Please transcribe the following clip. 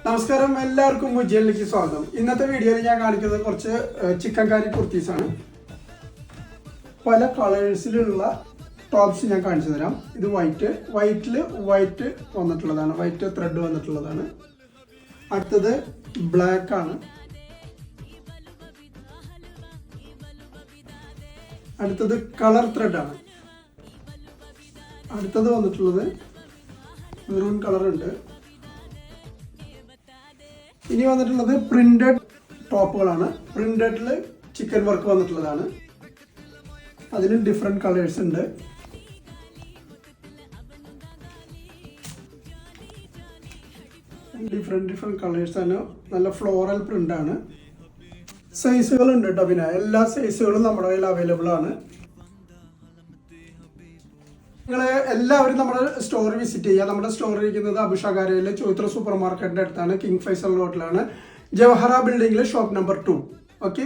നമസ്കാരം, എല്ലാവർക്കും മുജിയലിലേക്ക് സ്വാഗതം. ഇന്നത്തെ വീഡിയോയിൽ ഞാൻ കാണിക്കുന്നത് കുറച്ച് ചിക്കൻ കാരി കുർത്തീസാണ്. പല കളേഴ്സിലുള്ള ടോപ്സ് ഞാൻ കാണിച്ചു തരാം. ഇത് വൈറ്റിൽ വൈറ്റ് വന്നിട്ടുള്ളതാണ്, വൈറ്റ് ത്രെഡ് വന്നിട്ടുള്ളതാണ്. അടുത്തത് ബ്ലാക്ക് ആണ്. അടുത്തത് കളർ ത്രെഡ് ആണ്. അടുത്തത് വന്നിട്ടുള്ളത് മെറൂൺ കളർ ഉണ്ട്. ഇനി വന്നിട്ടുള്ളത് പ്രിന്റഡ് ടോപ്പുകളാണ്. പ്രിന്റഡിൽ ചിക്കൻ വർക്ക് വന്നിട്ടുള്ളതാണ്. അതിലും ഡിഫറെൻറ്റ് കളേഴ്സ് ഉണ്ട്. ഡിഫറെൻറ്റ് കളേഴ്സാണ്. നല്ല ഫ്ലോറൽ പ്രിൻ്റാണ്. സൈസുകളുണ്ട് കേട്ടോ. പിന്നെ എല്ലാ സൈസുകളും നമ്മുടെ കയ്യിൽ അവൈലബിൾ ആണ്. നിങ്ങൾ എല്ലാവരും നമ്മുടെ സ്റ്റോർ വിസിറ്റ് ചെയ്യുക. നമ്മുടെ സ്റ്റോർ ഇരിക്കുന്നത് അബുഷാകാരയിലെ ചോത്ര സൂപ്പർ മാർക്കറ്റിൻ്റെ അടുത്താണ്. കിങ് ഫൈസൽ റോഡിലാണ്, ജവഹറ ബിൽഡിങ്ങിലെ ഷോപ്പ് നമ്പർ 2. ഓക്കെ.